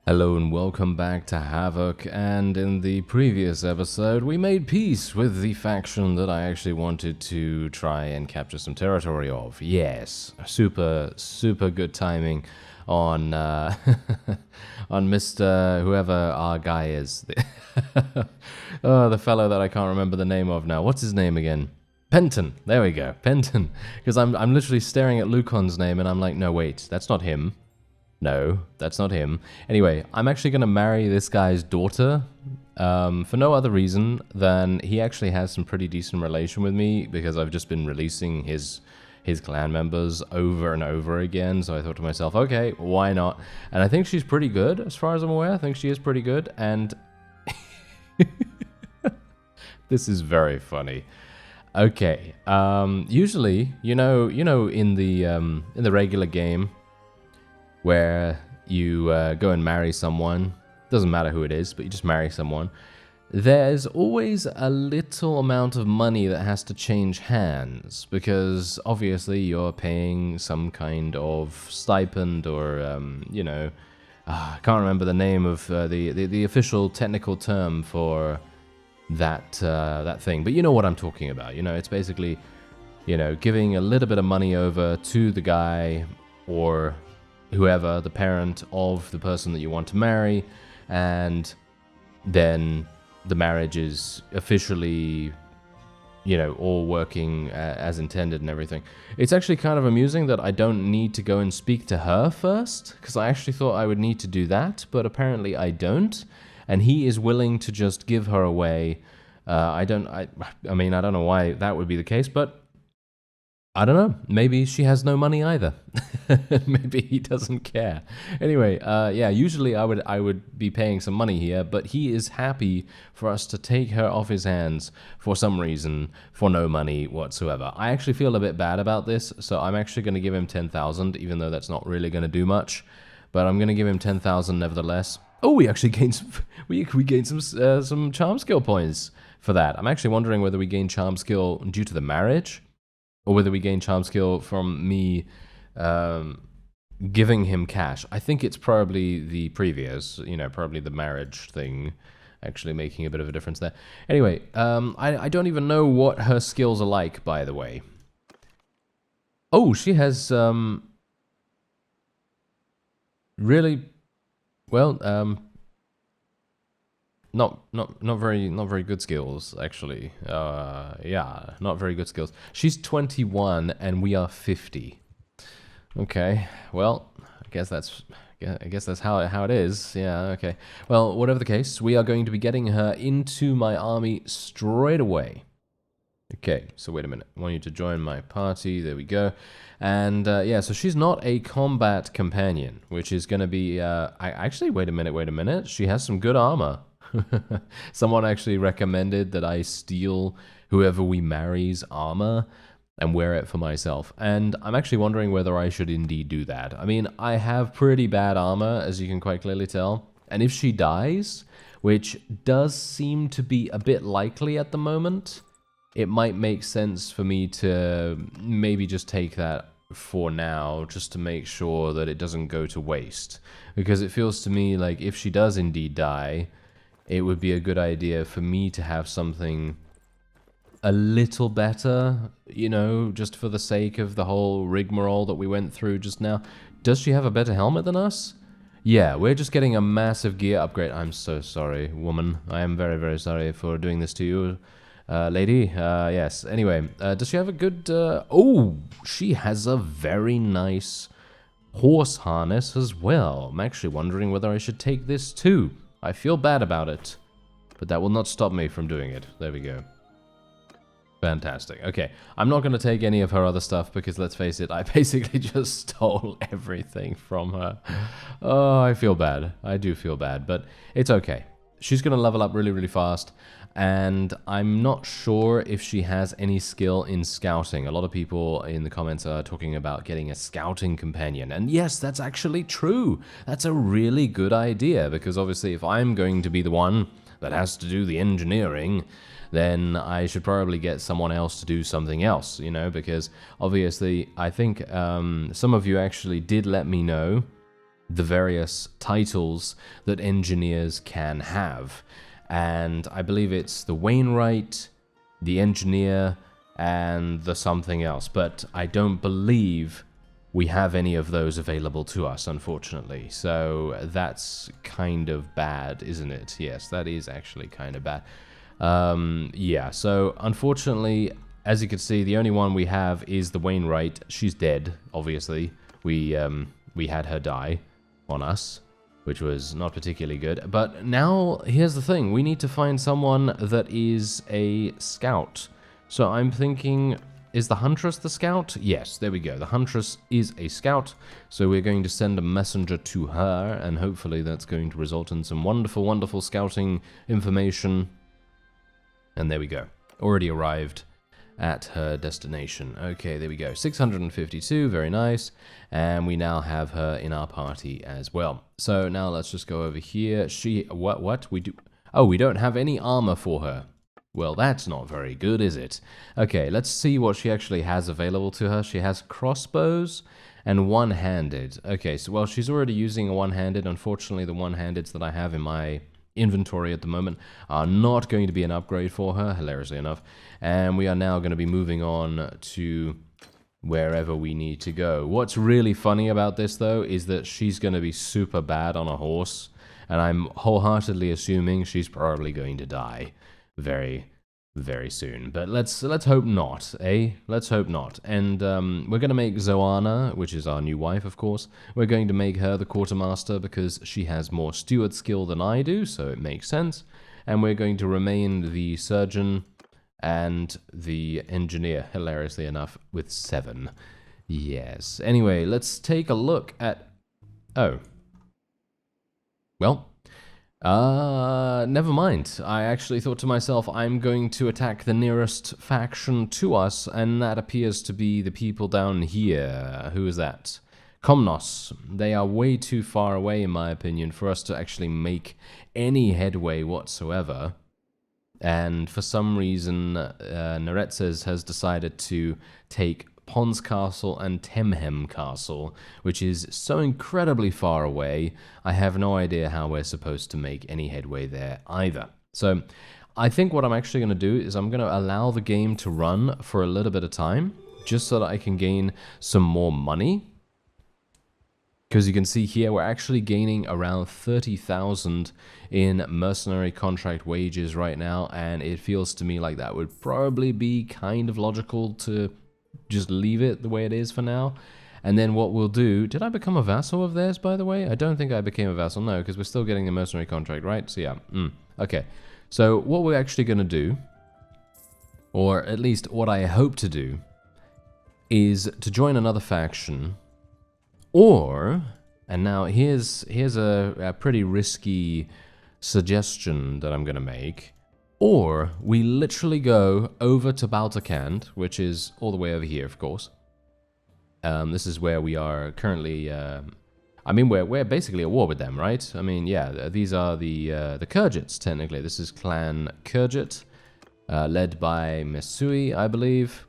Hello and welcome back to Havoc, and in the previous episode we made peace with the faction that I actually wanted to try and capture some territory of. Yes, super good timing on on Mr. whoever our guy is. Oh, the fellow that I can't remember the name of now. What's his name again? Penton. There we go, Penton. Because I'm literally staring at Lucon's name and I'm like, no wait, that's not him. No, that's not him. Anyway, I'm actually going to marry this guy's daughter for no other reason than he actually has some pretty decent relation with me because I've just been releasing his clan members over and over again. So I thought to myself, okay, why not? And I think she's pretty good as far as I'm aware. I think she is pretty good. And this is very funny. Okay, usually, you know, in the regular game, where you go and marry someone, doesn't matter who it is, but you just marry someone, there's always a little amount of money that has to change hands, because obviously you're paying some kind of stipend or, I can't remember the name of the official technical term for that thing, but you know what I'm talking about. You know, it's basically, giving a little bit of money over to the guy or whoever, the parent of the person that you want to marry, and then the marriage is officially, all working as intended and everything. It's actually kind of amusing that I don't need to go and speak to her first, because I actually thought I would need to do that, but apparently I don't, and he is willing to just give her away. I mean, I don't know why that would be the case, but I don't know. Maybe she has no money either. Maybe he doesn't care. Anyway, yeah, usually I would be paying some money here, but he is happy for us to take her off his hands for some reason for no money whatsoever. I actually feel a bit bad about this, so I'm actually going to give him 10,000, even though that's not really going to do much. But I'm going to give him 10,000 nevertheless. Oh, we actually gained some. We gained some charm skill points for that. I'm actually wondering whether we gain charm skill due to the marriage, or whether we gain charm skill from me giving him cash. I think it's probably the previous, probably the marriage thing actually making a bit of a difference there. Anyway, I don't even know what her skills are like, by the way. Oh, she has really, well, not very good skills, actually. Yeah, not very good skills. She's 21 and we are 50. Okay, well, I guess that's how it is. Yeah, okay. Well, whatever the case, we are going to be getting her into my army straight away. Okay, so wait a minute. I want you to join my party. There we go. And yeah, so she's not a combat companion, which is going to be. Actually, wait a minute. She has some good armor. Someone actually recommended that I steal whoever we marry's armor and wear it for myself. And I'm actually wondering whether I should indeed do that. I mean, I have pretty bad armor, as you can quite clearly tell. And if she dies, which does seem to be a bit likely at the moment, it might make sense for me to maybe just take that for now, just to make sure that it doesn't go to waste. Because it feels to me like if she does indeed die, it would be a good idea for me to have something a little better, just for the sake of the whole rigmarole that we went through just now. Does she have a better helmet than us? Yeah, we're just getting a massive gear upgrade. I'm so sorry, woman. I am very, very sorry for doing this to you, lady. Yes, anyway, does she have a good... Oh, she has a very nice horse harness as well. I'm actually wondering whether I should take this too. I feel bad about it, but that will not stop me from doing it. There we go. Fantastic. Okay, I'm not going to take any of her other stuff because, let's face it, I basically just stole everything from her. Oh, I feel bad. I do feel bad, but it's okay. She's going to level up really, really fast, and I'm not sure if she has any skill in scouting. A lot of people in the comments are talking about getting a scouting companion, and yes, that's actually true. That's a really good idea, because obviously if I'm going to be the one that has to do the engineering, then I should probably get someone else to do something else, because obviously I think some of you actually did let me know the various titles that engineers can have. And I believe it's the Wainwright, the Engineer, and the something else. But I don't believe we have any of those available to us, unfortunately. So that's kind of bad, isn't it? Yes, that is actually kind of bad. Yeah, so unfortunately, as you can see, the only one we have is the Wainwright. She's dead, obviously. We had her die on us, which was not particularly good. But now, here's the thing. We need to find someone that is a scout. So I'm thinking, is the Huntress the scout? Yes, there we go. The Huntress is a scout. So we're going to send a messenger to her, and hopefully that's going to result in some wonderful, wonderful scouting information. And there we go. Already arrived at her destination. Okay, there we go. 652, very nice. And we now have her in our party as well. So now let's just go over here. What? We do... Oh, we don't have any armor for her. Well, that's not very good, is it? Okay, let's see what she actually has available to her. She has crossbows and one-handed. Okay, so, well, she's already using a one-handed. Unfortunately, the one-handeds that I have in my inventory at the moment are not going to be an upgrade for her, hilariously enough. And we are now going to be moving on to wherever we need to go. What's really funny about this, though, is that she's going to be super bad on a horse. And I'm wholeheartedly assuming she's probably going to die very, very soon. But let's hope not, eh? Let's hope not. And we're going to make Zoana, which is our new wife, of course. We're going to make her the quartermaster because she has more steward skill than I do, so it makes sense. And we're going to remain the surgeon and the engineer, hilariously enough, with 7. Yes. Anyway, let's take a look at... Oh. Well... never mind. I actually thought to myself, I'm going to attack the nearest faction to us, and that appears to be the people down here. Who is that? Komnos. They are way too far away, in my opinion, for us to actually make any headway whatsoever. And for some reason, Neretzes has decided to take Pons Castle and Temhem Castle, which is so incredibly far away, I have no idea how we're supposed to make any headway there either. So I think what I'm actually going to do is I'm going to allow the game to run for a little bit of time, just so that I can gain some more money. Because you can see here, we're actually gaining around 30,000 in mercenary contract wages right now, and it feels to me like that would probably be kind of logical to just leave it the way it is for now. And then what we'll do... Did I become a vassal of theirs, by the way? I don't think I became a vassal. No, because we're still getting the mercenary contract, right? So yeah. Okay. So what we're actually going to do, or at least what I hope to do, is to join another faction. Or... And now here's a pretty risky suggestion that I'm going to make. Or we literally go over to Baltakand, which is all the way over here, of course. This is where we are currently. I mean, we're basically at war with them, right? I mean, yeah, these are the Khergits, technically. This is Clan Khergit, led by Mesui, I believe.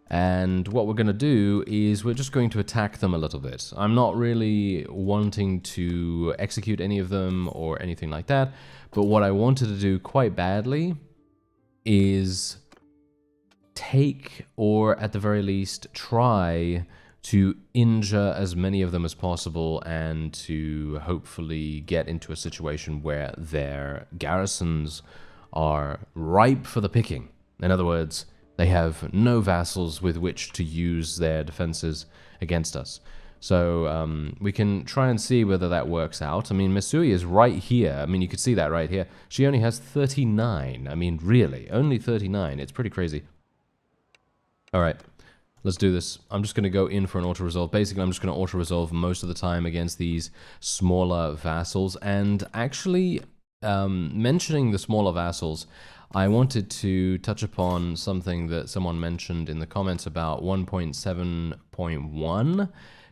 And what we're going to do is we're just going to attack them a little bit. I'm not really wanting to execute any of them or anything like that. But what I wanted to do quite badly is take, or at the very least try to injure as many of them as possible, and to hopefully get into a situation where their garrisons are ripe for the picking. In other words, they have no vassals with which to use their defenses against us. So we can try and see whether that works out. I mean, Mesui is right here. I mean, you could see that right here. She only has 39. I mean, really, only 39. It's pretty crazy. All right, let's do this. I'm just going to go in for an auto-resolve. Basically, I'm just going to auto-resolve most of the time against these smaller vassals. And actually, mentioning the smaller vassals, I wanted to touch upon something that someone mentioned in the comments about 1.7.1,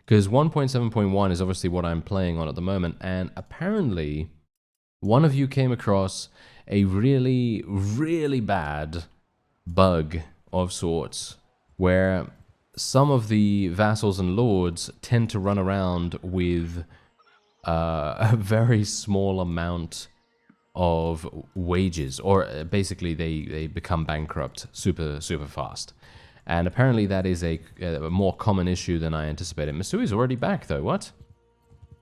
because 1.7.1 is obviously what I'm playing on at the moment, and apparently one of you came across a really, really bad bug of sorts, where some of the vassals and lords tend to run around with a very small amount of wages, or basically they become bankrupt super fast. And apparently that is a more common issue than I anticipated. Masui's already back though, what?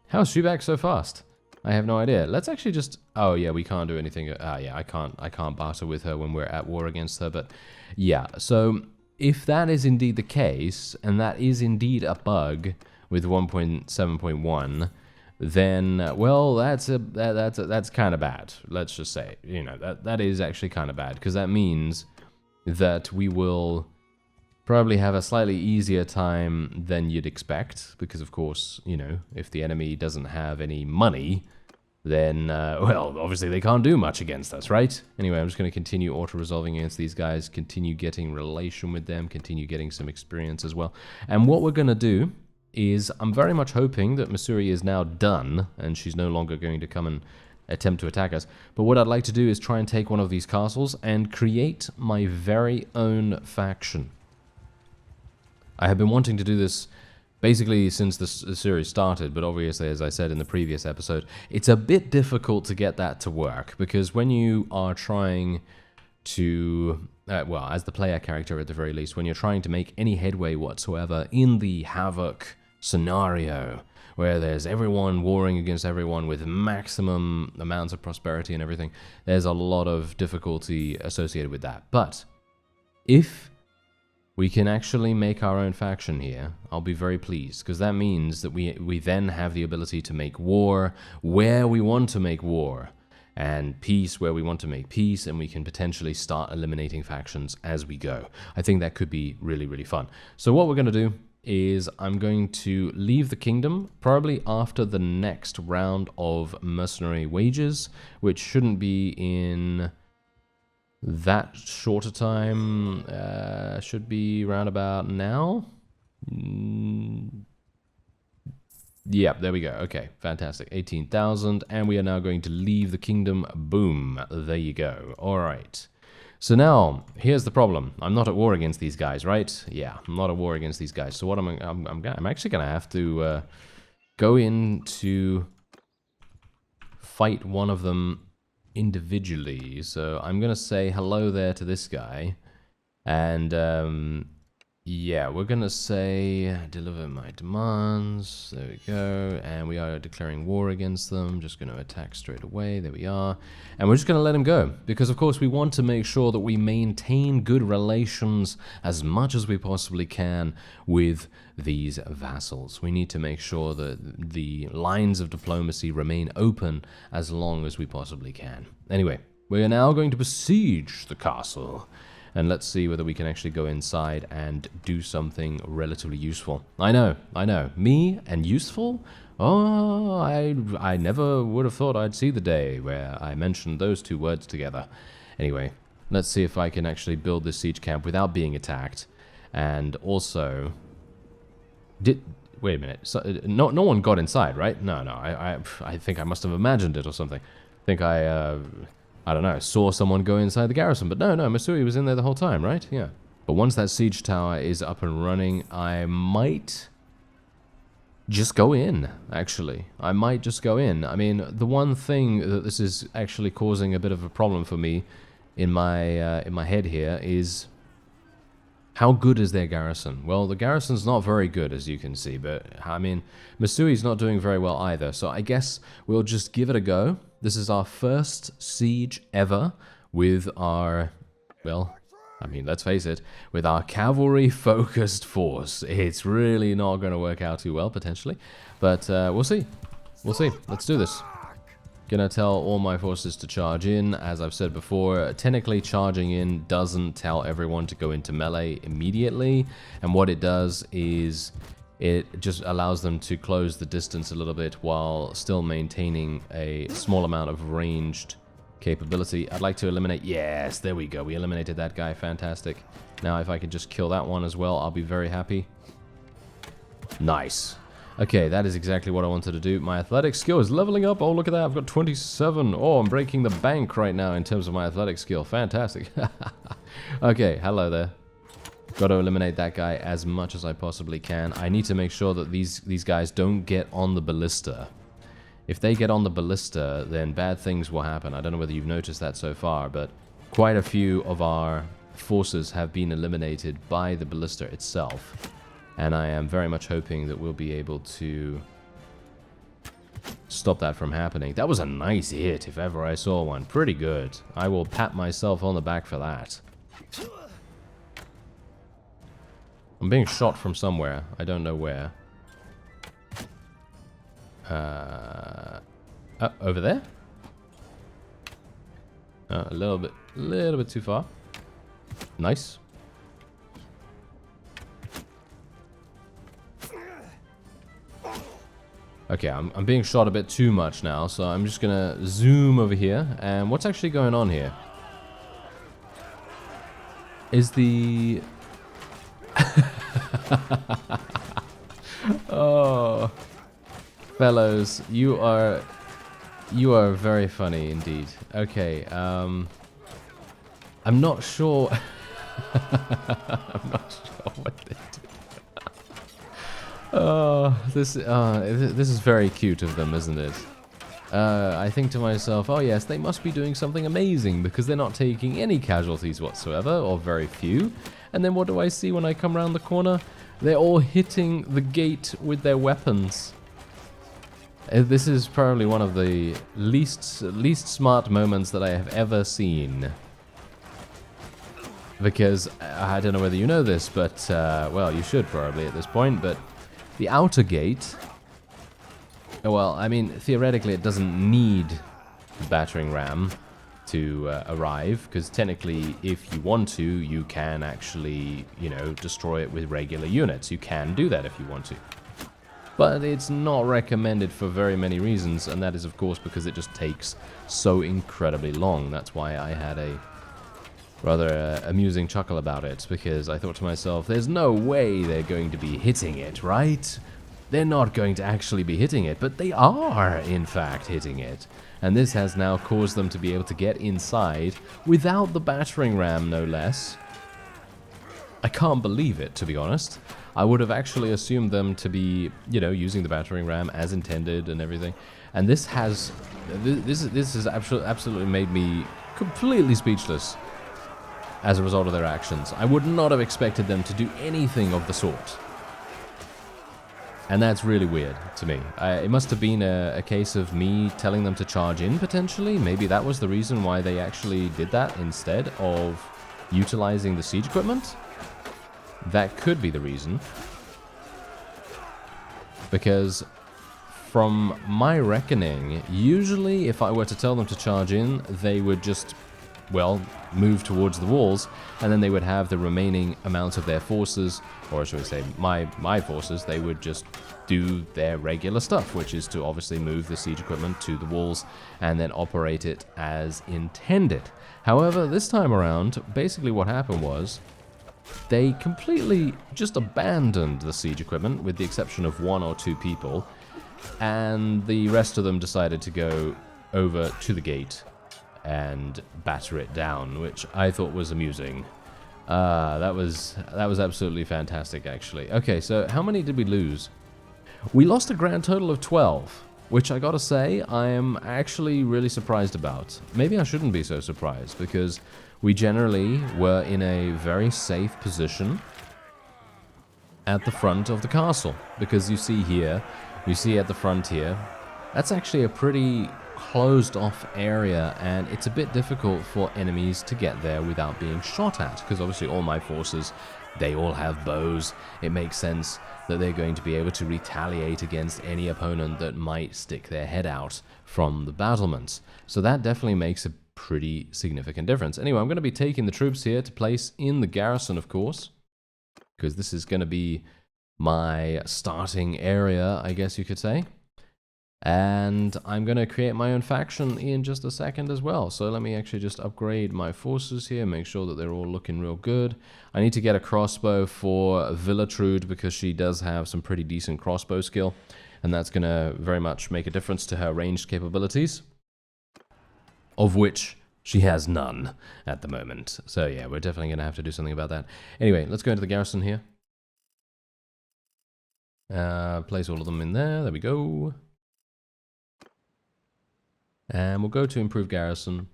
How is she back so fast? I have no idea. Let's actually just... Oh yeah, we can't do anything. Yeah, I can't barter with her when we're at war against her, but yeah. So if that is indeed the case, and that is indeed a bug with 1.7.1, then well, that's kind of bad. Let's just say, you know, that is actually kind of bad, because that means that we will probably have a slightly easier time than you'd expect, because of course, you know, if the enemy doesn't have any money, then, well, obviously they can't do much against us, right? Anyway, I'm just going to continue auto-resolving against these guys, continue getting relation with them, continue getting some experience as well. And what we're going to do is, I'm very much hoping that Masuri is now done, and she's no longer going to come and attempt to attack us. But what I'd like to do is try and take one of these castles and create my very own faction. I have been wanting to do this basically since the series started, but obviously, as I said in the previous episode, it's a bit difficult to get that to work, because when you are trying to, well, as the player character at the very least, when you're trying to make any headway whatsoever in the Havoc scenario, where there's everyone warring against everyone with maximum amounts of prosperity and everything, there's a lot of difficulty associated with that. But if we can actually make our own faction here, I'll be very pleased, because that means that we then have the ability to make war where we want to make war, and peace where we want to make peace, and we can potentially start eliminating factions as we go. I think that could be really, really fun. So what we're going to do is I'm going to leave the kingdom probably after the next round of mercenary wages, which shouldn't be in that shorter time, should be round about now. Yeah, there we go. Okay, fantastic. 18,000, and we are now going to leave the kingdom. Boom. There you go. All right. So now, here's the problem. I'm not at war against these guys, right? Yeah, I'm not at war against these guys. So what I'm actually going to have to go in to fight one of them individually. So I'm gonna say hello there to this guy, and yeah, we're gonna say deliver my demands. There we go, and we are declaring war against them. Just gonna attack straight away. There we are, and we're just gonna let him go, because of course we want to make sure that we maintain good relations as much as we possibly can with these vassals. We need to make sure that the lines of diplomacy remain open as long as we possibly can. Anyway, we are now going to besiege the castle, and let's see whether we can actually go inside and do something relatively useful. I know, me and useful? Oh, I never would have thought I'd see the day where I mentioned those two words together. Anyway, let's see if I can actually build this siege camp without being attacked, and also... Wait a minute. So, no one got inside, right? No. I think I must have imagined it or something. I think I don't know, saw someone go inside the garrison. But no, Masui was in there the whole time, right? Yeah. But once that siege tower is up and running, I might just go in, actually. I might just go in. I mean, the one thing that this is actually causing a bit of a problem for me in my head here is... how good is their garrison? Well, the garrison's not very good, as you can see, but, I mean, Masui's not doing very well either, so I guess we'll just give it a go. This is our first siege ever with our, well, I mean, let's face it, with our cavalry-focused force. It's really not going to work out too well, potentially, but we'll see. We'll see. Let's do this. Gonna tell all my forces to charge in. As I've said before, technically charging in doesn't tell everyone to go into melee immediately, and what it does is it just allows them to close the distance a little bit while still maintaining a small amount of ranged capability. I'd like to eliminate... yes, there we go. We eliminated that guy. Fantastic. Now if I could just kill that one as well, I'll be very happy. Nice. Okay, that is exactly what I wanted to do. My athletic skill is leveling up. Oh, look at that. I've got 27. Oh, I'm breaking the bank right now in terms of my athletic skill. Fantastic. Okay, hello there. Got to eliminate that guy as much as I possibly can. I need to make sure that these guys don't get on the ballista. if they get on the ballista, then bad things will happen. I don't know whether you've noticed that so far, but quite a few of our forces have been eliminated by the ballista itself. And I am very much hoping that we'll be able to stop that from happening. That was a nice hit, if ever I saw one. Pretty good. I will pat myself on the back for that. I'm being shot from somewhere. I don't know where. Over there? A little bit too far. Nice. Okay, I'm being shot a bit too much now, so I'm just gonna zoom over here. And what's actually going on here? Is the... Oh, fellows, you are very funny indeed. Okay, I'm not sure. I'm not sure what they do. Oh, this is very cute of them, isn't it? I think to myself, oh yes, they must be doing something amazing because they're not taking any casualties whatsoever, or very few. And then what do I see when I come around the corner? They're all hitting the gate with their weapons. This is probably one of the least smart moments that I have ever seen. Because, I don't know whether you know this, but, well, you should probably at this point, but the outer gate, well, I mean, theoretically it doesn't need the battering ram to arrive, because technically, if you want to, you can actually, you know, destroy it with regular units. You can do that if you want to. But it's not recommended for very many reasons, and that is, of course, because it just takes so incredibly long. That's why I had a rather amusing chuckle about it, because I thought to myself, there's no way they're going to be hitting it, right? They're not going to actually be hitting it, but they are, in fact, hitting it. And this has now caused them to be able to get inside without the battering ram, no less. I can't believe it, to be honest. I would have actually assumed them to be, you know, using the battering ram as intended and everything. And this has absolutely made me completely speechless as a result of their actions. I would not have expected them to do anything of the sort. And that's really weird to me. It must have been a case of me telling them to charge in, potentially. Maybe that was the reason why they actually did that instead of utilizing the siege equipment. That could be the reason. Because from my reckoning, usually if I were to tell them to charge in, they would just, well, move towards the walls, and then they would have the remaining amount of their forces, or should I say my forces, they would just do their regular stuff, which is to obviously move the siege equipment to the walls and then operate it as intended. However, this time around, basically what happened was they completely just abandoned the siege equipment, with the exception of 1 or 2 people, and the rest of them decided to go over to the gate and batter it down, which I thought was amusing. That was absolutely fantastic, actually. Okay, so how many did we lose? We lost a grand total of 12, which I gotta say, I am actually really surprised about. Maybe I shouldn't be so surprised, because we generally were in a very safe position at the front of the castle. Because you see here, you see at the front here, that's actually a pretty closed off area, and it's a bit difficult for enemies to get there without being shot at, because obviously all my forces, they all have bows. It makes sense that they're going to be able to retaliate against any opponent that might stick their head out from the battlements. So that definitely makes a pretty significant difference. Anyway, I'm going to be taking the troops here to place in the garrison, of course, because this is going to be my starting area, I guess you could say. And I'm going to create my own faction in just a second as well. So let me actually just upgrade my forces here, make sure that they're all looking real good. I need to get a crossbow for Villatrude, because she does have some pretty decent crossbow skill, and that's going to very much make a difference to her ranged capabilities, of which she has none at the moment. So yeah, we're definitely going to have to do something about that. Anyway, let's go into the garrison here. Place all of them in there. There we go. And we'll go to improve garrison.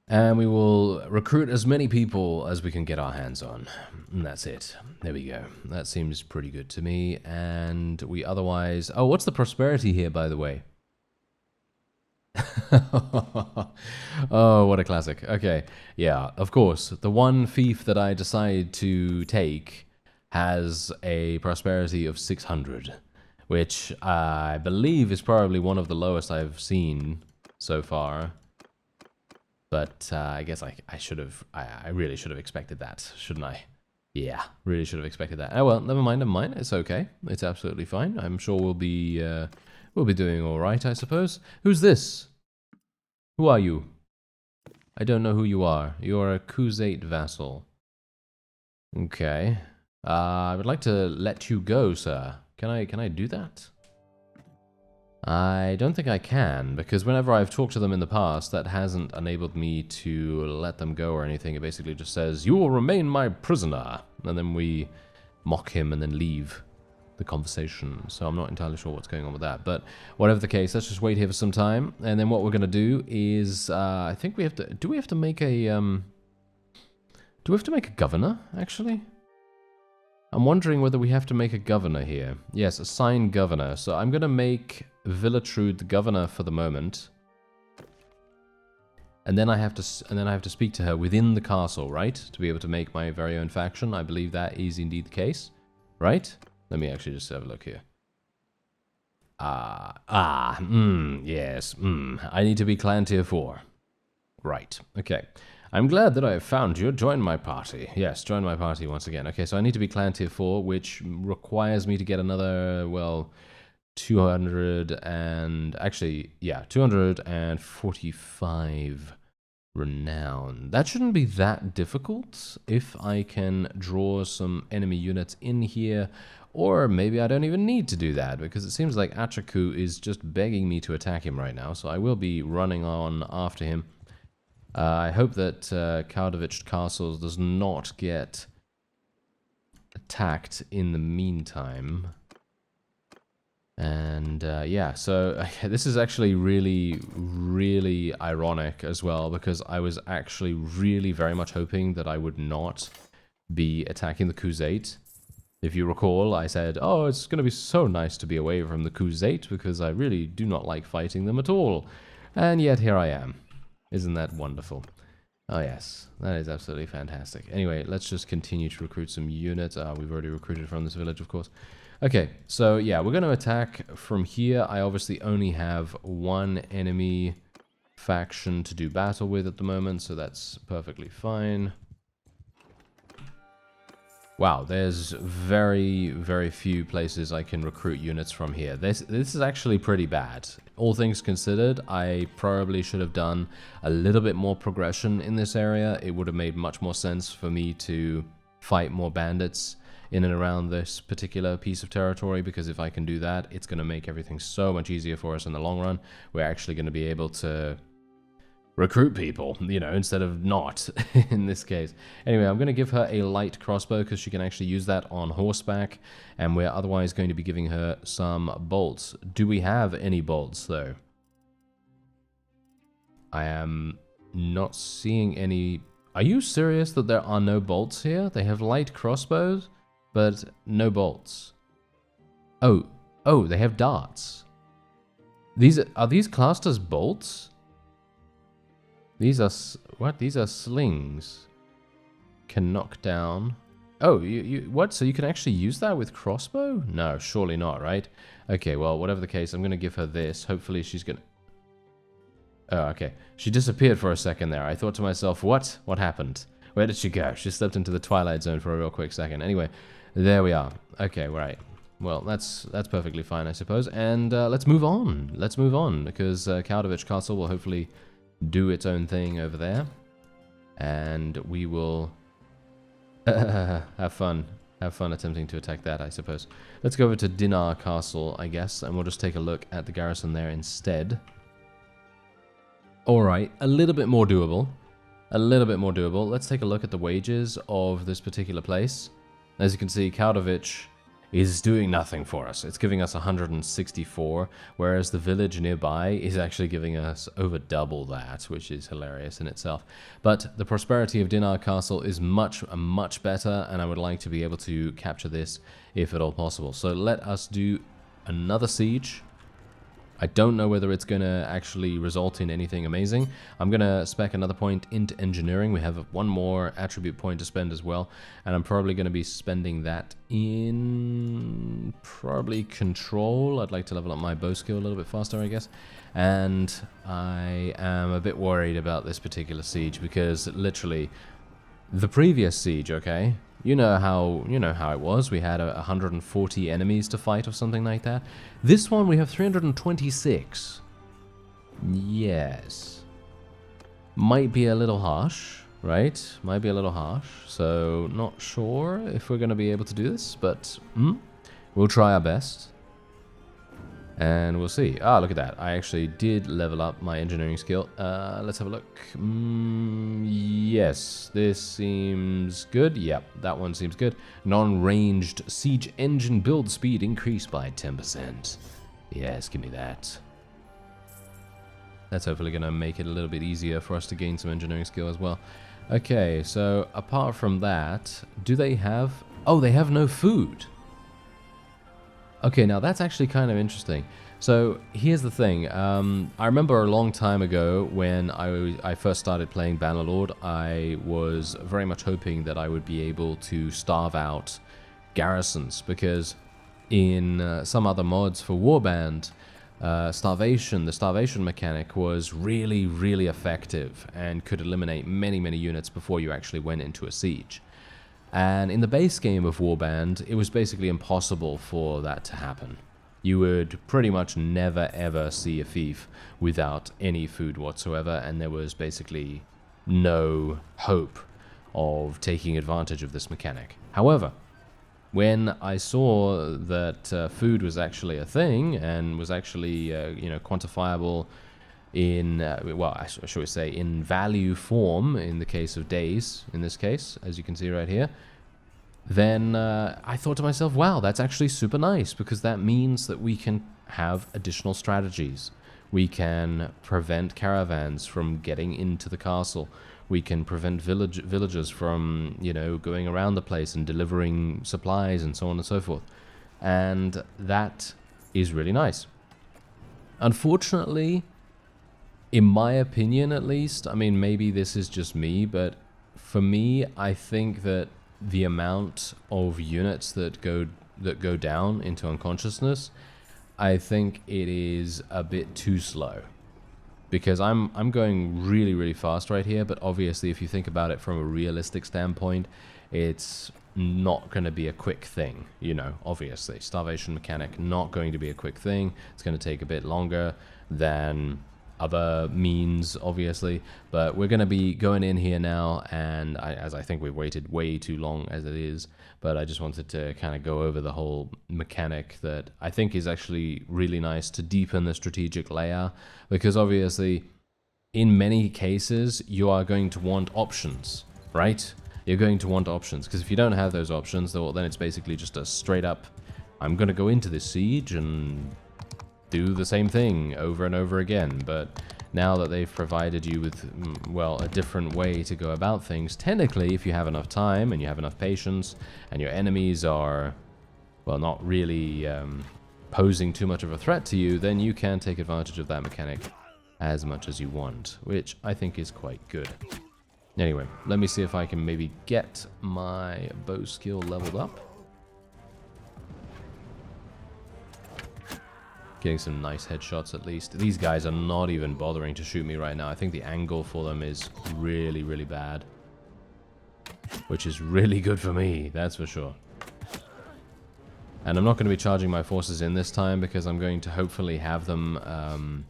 And we will recruit as many people as we can get our hands on. And that's it. There we go. That seems pretty good to me. And we otherwise... Oh, what's the prosperity here, by the way? Oh, what a classic. Okay. Yeah, of course. The one fief that I decide to take has a prosperity of 600. Which I believe is probably one of the lowest I've seen so far. But I guess I should have, I really should have expected that, shouldn't I? Yeah, really should have expected that. Oh well, never mind, it's okay. It's absolutely fine. I'm sure we'll be doing all right, I suppose. Who's this? Who are you? I don't know who you are. You're a Khuzait vassal. Okay. I would like to let you go, sir. Can I do that? I don't think I can, because whenever I've talked to them in the past, that hasn't enabled me to let them go or anything. It basically just says, "You will remain my prisoner," and then we mock him and then leave the conversation. So I'm not entirely sure what's going on with that, but whatever the case, let's just wait here for some time, and then what we're going to do is, I think we have to, do we have to make a governor, actually? I'm wondering whether we have to make a governor here. Yes, assign governor. So I'm going to make Villatrude the governor for the moment. And then I have to speak to her within the castle, right? To be able to make my very own faction. I believe that is indeed the case. Right? Let me actually just have a look here. Yes, I need to be clan tier 4. Right, okay. I'm glad that I have found you. Join my party. Yes, join my party once again. Okay, so I need to be clan tier 4, which requires me to get another, well, 245 renown. That shouldn't be that difficult if I can draw some enemy units in here, or maybe I don't even need to do that, because it seems like Achaku is just begging me to attack him right now, so I will be running on after him. I hope that Kardovich Castle does not get attacked in the meantime. And yeah, so this is actually really, really ironic as well, because I was actually really very much hoping that I would not be attacking the Khuzait. If you recall, I said, oh, it's going to be so nice to be away from the Khuzait, because I really do not like fighting them at all. And yet here I am. Isn't that wonderful? Oh yes, that is absolutely fantastic. Anyway, let's just continue to recruit some units. We've already recruited from this village, of course. Okay, so yeah, we're going to attack from here. I obviously only have one enemy faction to do battle with at the moment, so that's perfectly fine. Wow, there's very, very few places I can recruit units from here. This is actually pretty bad. All things considered, I probably should have done a little bit more progression in this area. It would have made much more sense for me to fight more bandits in and around this particular piece of territory, because if I can do that, it's going to make everything so much easier for us in the long run. We're actually going to be able to recruit people, you know, instead of not in this case. Anyway, I'm going to give her a light crossbow because she can actually use that on horseback, and we're otherwise going to be giving her some bolts. Do we have any bolts, though? I am not seeing any. Are you serious that there are no bolts here? They have light crossbows, but no bolts. Oh, they have darts. Are these classed as bolts? These are, what? These are slings. Can knock down. Oh, what? So you can actually use that with crossbow? No, surely not, right? Okay, well, whatever the case, I'm going to give her this. Hopefully she's going to... Oh, okay. She disappeared for a second there. I thought to myself, what? What happened? Where did she go? She stepped into the Twilight Zone for a real quick second. Anyway, there we are. Okay, right. Well, that's perfectly fine, I suppose. And let's move on. Let's move on, because Kardovich Castle will hopefully do its own thing over there, and we will have fun attempting to attack that, I suppose. Let's go over to Dinar Castle, I guess, and we'll just take a look at the garrison there instead. Alright, a little bit more doable. Let's take a look at the wages of this particular place. As you can see, Kardovich is doing nothing for us. It's giving us 164, whereas the village nearby is actually giving us over double that, which is hilarious in itself. But the prosperity of Dinar Castle is much better, and I would like to be able to capture this if at all possible. So let us do another siege. I don't know whether it's going to actually result in anything amazing. I'm going to spec another point into engineering. We have one more attribute point to spend as well. And I'm probably going to be spending that in probably control. I'd like to level up my bow skill a little bit faster, I guess. And I am a bit worried about this particular siege because literally the previous siege, okay? You know how it was. We had 140 enemies to fight or something like that. This one we have 326. Yes. Might be a little harsh, right? Might be a little harsh. So not sure if we're going to be able to do this, but we'll try our best. And we'll see. Ah, look at that. I actually did level up my engineering skill. Let's have a look. Yes, this seems good. Yep, that one seems good. Non-ranged siege engine build speed increased by 10%. Yes, give me that. That's hopefully going to make it a little bit easier for us to gain some engineering skill as well. Okay, so apart from that, do they have... Oh, they have no food. Okay, now that's actually kind of interesting. So here's the thing. I remember a long time ago when I first started playing Bannerlord, I was very much hoping that I would be able to starve out garrisons, because in some other mods for Warband, the starvation mechanic was really effective and could eliminate many units before you actually went into a siege. And in the base game of Warband, it was basically impossible for that to happen. You would pretty much never ever see a thief without any food whatsoever, and there was basically no hope of taking advantage of this mechanic. However, when I saw that food was actually a thing and was actually quantifiable in, well, shall we say, in value form, in the case of days, in this case, as you can see right here, then I thought to myself, wow, that's actually super nice, because that means that we can have additional strategies. We can prevent caravans from getting into the castle. We can prevent villagers from, going around the place and delivering supplies and so on and so forth. And that is really nice. Unfortunately, in my opinion at least, I mean, maybe this is just me, but for me, I think that the amount of units that go down into unconsciousness, I think it is a bit too slow. Because I'm going really fast right here, but obviously if you think about it from a realistic standpoint, it's not going to be a quick thing, obviously. Starvation mechanic, not going to be a quick thing. It's going to take a bit longer than other means, obviously, but we're going to be going in here now, and as I think we've waited way too long as it is, but I just wanted to kind of go over the whole mechanic that I think is actually really nice to deepen the strategic layer, because obviously in many cases you are going to want options, right? You're going to want options, because if you don't have those options, then it's basically just a straight up, I'm going to go into this siege and do the same thing over and over again. But now that they've provided you with, well, a different way to go about things, technically, if you have enough time and you have enough patience and your enemies are, well, not really posing too much of a threat to you, then you can take advantage of that mechanic as much as you want, which I think is quite good. Anyway, let me see if I can maybe get my bow skill leveled up. Getting some nice headshots at least. These guys are not even bothering to shoot me right now. I think the angle for them is really bad. Which is really good for me, that's for sure. And I'm not going to be charging my forces in this time, because I'm going to hopefully have them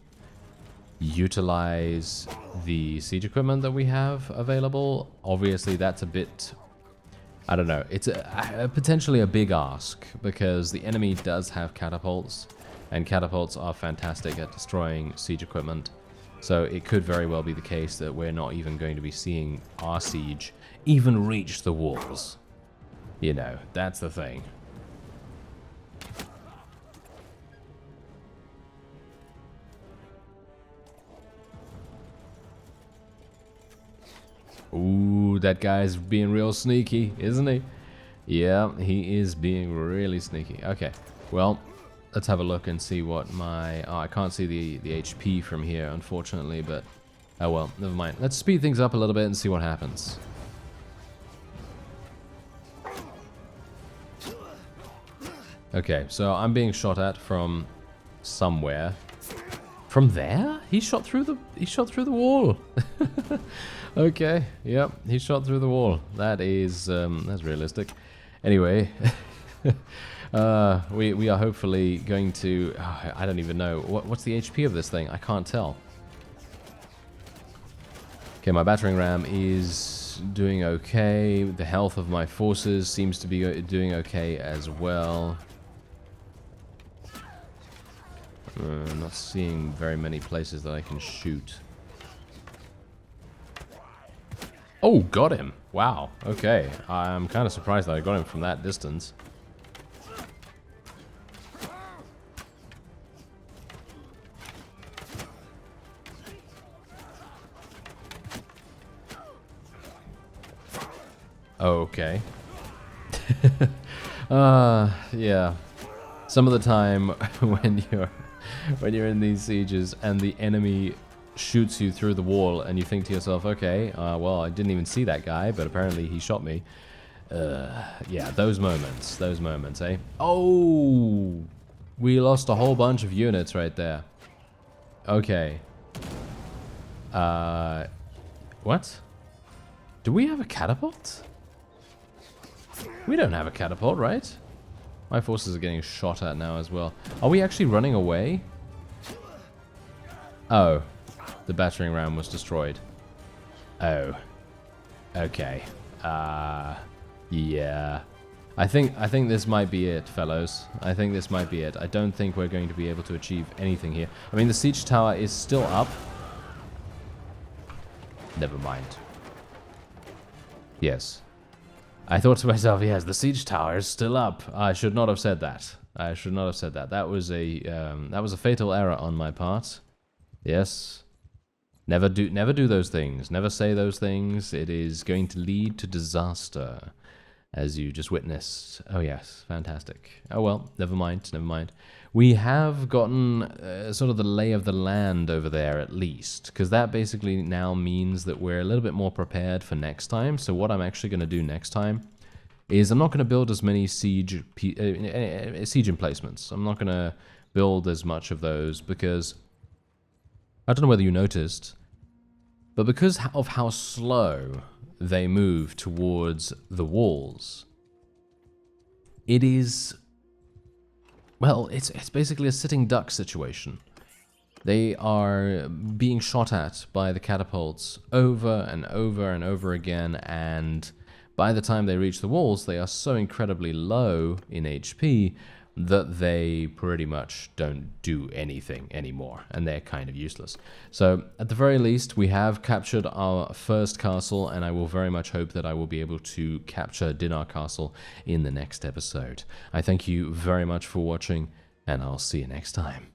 utilize the siege equipment that we have available. Obviously that's a bit, I don't know, it's potentially a big ask, because the enemy does have catapults, and catapults are fantastic at destroying siege equipment. So it could very well be the case that we're not even going to be seeing our siege even reach the walls. That's the thing. Ooh, that guy's being real sneaky, isn't he? Yeah, he is being really sneaky. Okay, well, let's have a look and see what my... Oh, I can't see the HP from here, unfortunately, but... Oh well, never mind. Let's speed things up a little bit and see what happens. Okay, so I'm being shot at from somewhere. From there? He shot through the wall. Okay, yep, he shot through the wall. That is that's realistic. Anyway, we are hopefully going to... Oh, I don't even know. What's the HP of this thing? I can't tell. Okay, my battering ram is doing okay. The health of my forces seems to be doing okay as well. I'm not seeing very many places that I can shoot. Oh, got him. Wow, okay. I'm kind of surprised that I got him from that distance. Okay. Yeah. Some of the time when you're in these sieges and the enemy shoots you through the wall and you think to yourself, okay, well, I didn't even see that guy, but apparently he shot me. Yeah, those moments, eh? Oh! We lost a whole bunch of units right there. Okay. What? Do we have a catapult? We don't have a catapult, right? My forces are getting shot at now as well. Are we actually running away? Oh. The battering ram was destroyed. Oh. Okay. Yeah. I think this might be it, fellows. I think this might be it. I don't think we're going to be able to achieve anything here. I mean, the siege tower is still up. Never mind. Yes. I thought to myself, yes, the siege tower is still up. I should not have said that. I should not have said that. That was a fatal error on my part. Yes. Never do those things. Never say those things. It is going to lead to disaster, as you just witnessed. Oh yes, fantastic. Oh well, never mind, never mind. We have gotten sort of the lay of the land over there at least, because that basically now means that we're a little bit more prepared for next time. So what I'm actually going to do next time is I'm not going to build as many siege emplacements. I'm not going to build as much of those because I don't know whether you noticed, but because of how slow they move towards the walls, it is... Well, it's basically a sitting duck situation. They are being shot at by the catapults over and over and over again, and by the time they reach the walls, they are so incredibly low in HP that they pretty much don't do anything anymore, and they're kind of useless. So, at the very least, we have captured our first castle, and I will very much hope that I will be able to capture Dinar Castle in the next episode. I thank you very much for watching, and I'll see you next time.